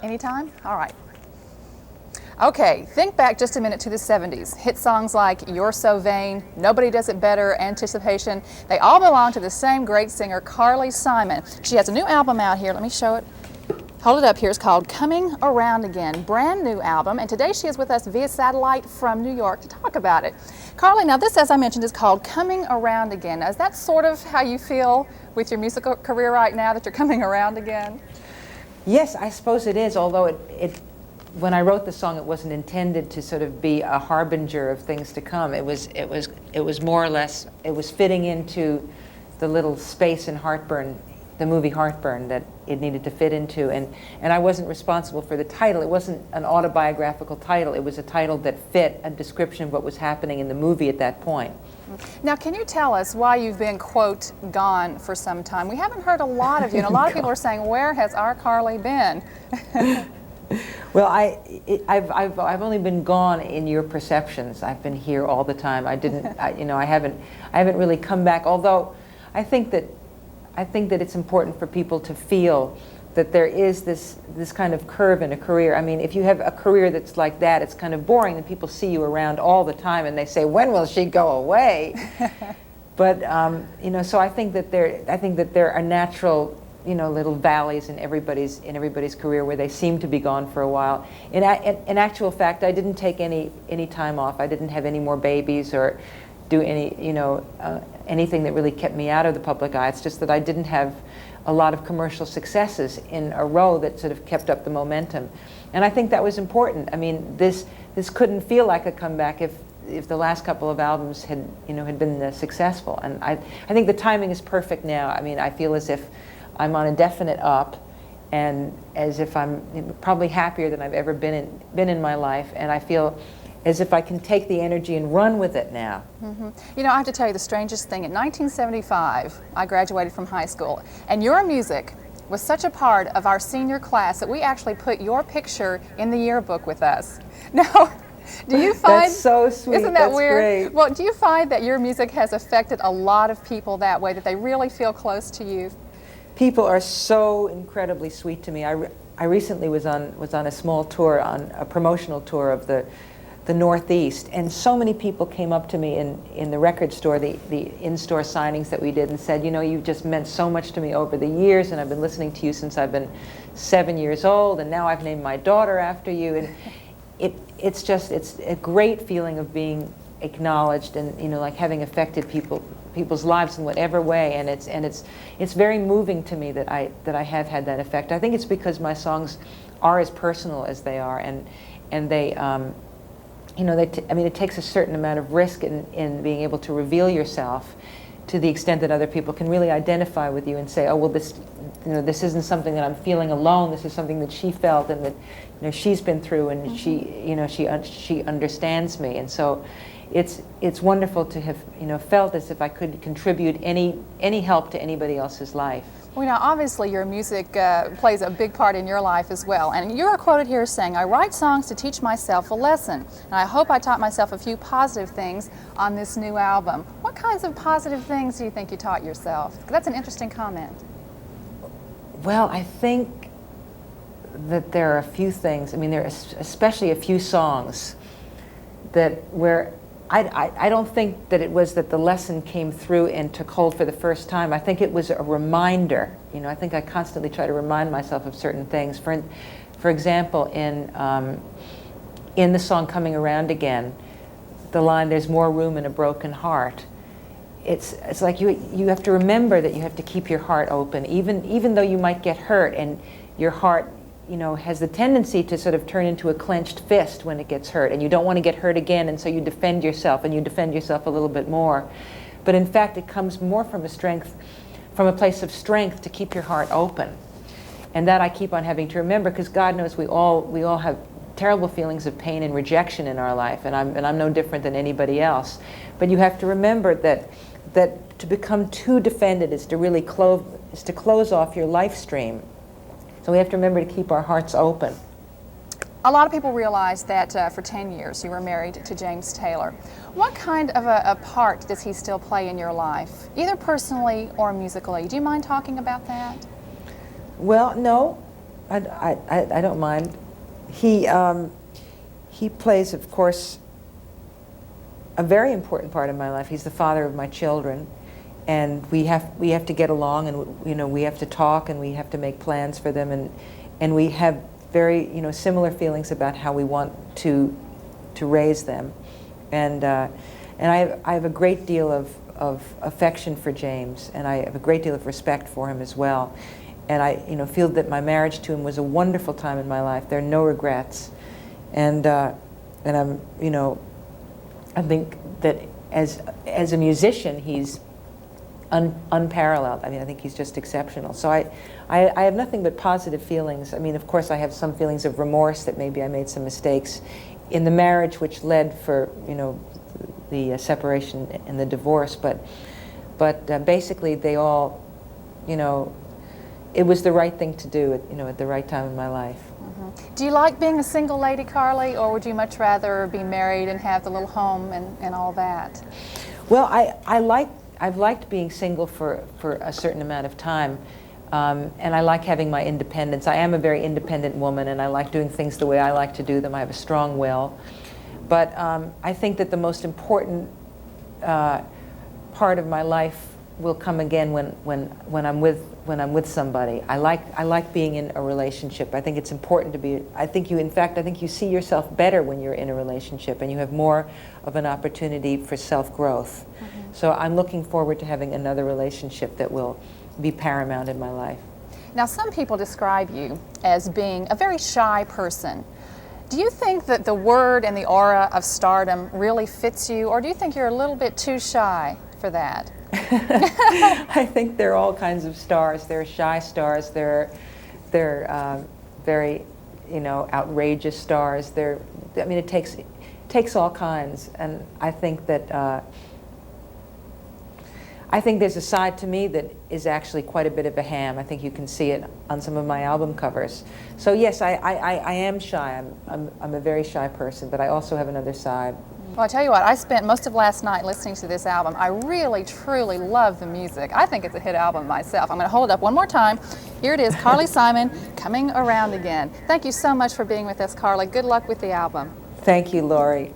Anytime? All right. Okay, think back just a minute to the 70s. Hit songs like You're So Vain, Nobody Does It Better, Anticipation. They all belong to the same great singer, Carly Simon. She has a new album out here. Let me show it. Hold it up here. It's called Coming Around Again. Brand new album. And today she is with us via satellite from New York to talk about it. Carly, now this, as I mentioned, is called Coming Around Again. Now, is that sort of how you feel with your musical career right now, that you're coming around again? Yes, I suppose it is, although when I wrote the song, it wasn't intended to sort of be a harbinger of things to come. It was more or less, it was fitting into the little space in Heartburn, the movie Heartburn, that it needed to fit into. And I wasn't responsible for the title. It wasn't an autobiographical title. It was a title that fit a description of what was happening in the movie at that point. Now, can you tell us why you've been, quote, gone for some time? We haven't heard a lot of you, and a lot of people are saying, where has our Carly been? Well, I've only been gone in your perceptions. I've been here all the time. I haven't really come back. Although I think that it's important for people to feel that there is this kind of curve in a career. I mean, if you have a career that's like that, it's kind of boring, and people see you around all the time, and they say, "When will she go away?" But so I think that there are natural, little valleys in everybody's career where they seem to be gone for a while. In actual fact, I didn't take any time off. I didn't have any more babies or do anything that really kept me out of the public eye. It's just that I didn't have a lot of commercial successes in a row that sort of kept up the momentum, and I think that was important. I mean, this couldn't feel like a comeback if the last couple of albums had been successful, and I think the timing is perfect now. I mean, I feel as if I'm on a definite up, and as if I'm probably happier than I've ever been in my life, and I feel as if I can take the energy and run with it now. Mm-hmm. I have to tell you the strangest thing. In 1975, I graduated from high school, and your music was such a part of our senior class that we actually put your picture in the yearbook with us. Now, do you find... That's so sweet. Isn't that weird? Great. Well, do you find that your music has affected a lot of people that way, that they really feel close to you? People are so incredibly sweet to me. I recently was on a small tour, on a promotional tour of the Northeast, and so many people came up to me in the record store, the in-store signings that we did, and said, you've just meant so much to me over the years, and I've been listening to you since I've been 7 years old, and now I've named my daughter after you. And it's a great feeling of being acknowledged, and like having affected people's lives in whatever way, and it's very moving to me that I have had that effect. I think it's because my songs are as personal as they are, and they it takes a certain amount of risk in being able to reveal yourself to the extent that other people can really identify with you and say, oh, well, this isn't something that I'm feeling alone. This is something that she felt, and that she's been through, and mm-hmm. she understands me. And so it's wonderful to have felt as if I could contribute any help to anybody else's life. Well, obviously your music plays a big part in your life as well. And you're quoted here saying, I write songs to teach myself a lesson. And I hope I taught myself a few positive things on this new album. What kinds of positive things do you think you taught yourself? That's an interesting comment. Well, I think that there are a few things. I mean, there are especially a few songs where I don't think that it was that the lesson came through and took hold for the first time. I think it was a reminder. I think I constantly try to remind myself of certain things. For example, in the song Coming Around Again, the line, there's more room in a broken heart. It's like you have to remember that you have to keep your heart open, even though you might get hurt, and your heart has the tendency to sort of turn into a clenched fist when it gets hurt, and you don't want to get hurt again, and so you defend yourself, and you defend yourself a little bit more. But in fact, it comes more from a place of strength to keep your heart open. And that I keep on having to remember, because God knows we all have terrible feelings of pain and rejection in our life, and I'm no different than anybody else. But you have to remember that to become too defended is to close off your life stream. So we have to remember to keep our hearts open. A lot of people realize that for 10 years you were married to James Taylor. What kind of a part does he still play in your life, either personally or musically? Do you mind talking about that? Well, no. I don't mind. He plays, of course, a very important part of my life. He's the father of my children, and we have to get along, and we have to talk, and we have to make plans for them, and we have very similar feelings about how we want to raise them, and I have a great deal of affection for James, and I have a great deal of respect for him as well, and I feel that my marriage to him was a wonderful time in my life. There are no regrets, and I'm I think that as a musician, he's unparalleled. I mean, I think he's just exceptional. So I have nothing but positive feelings. I mean, of course, I have some feelings of remorse that maybe I made some mistakes in the marriage, which led for the separation and the divorce. But basically, they all, it was the right thing to do at the right time in my life. Do you like being a single lady, Carly, or would you much rather be married and have the little home and all that? Well, I've liked being single for a certain amount of time, and I like having my independence. I am a very independent woman, and I like doing things the way I like to do them. I have a strong will. But I think that the most important part of my life will come again when I'm with somebody. I like being in a relationship. I think it's important to be. I think you see yourself better when you're in a relationship, and you have more of an opportunity for self-growth. So I'm looking forward to having another relationship that will be paramount in my life. Now, some people describe you as being a very shy person. Do you think that the word and the aura of stardom really fits you, or do you think you're a little bit too shy for that? I think there are all kinds of stars. There are shy stars. There are very, outrageous stars. It takes all kinds, and I think that there's a side to me that is actually quite a bit of a ham. I think you can see it on some of my album covers. So yes, I am shy. I'm a very shy person, but I also have another side. Well, I tell you what, I spent most of last night listening to this album. I really, truly love the music. I think it's a hit album myself. I'm going to hold it up one more time. Here it is, Carly Simon, Coming Around Again. Thank you so much for being with us, Carly. Good luck with the album. Thank you, Laurie.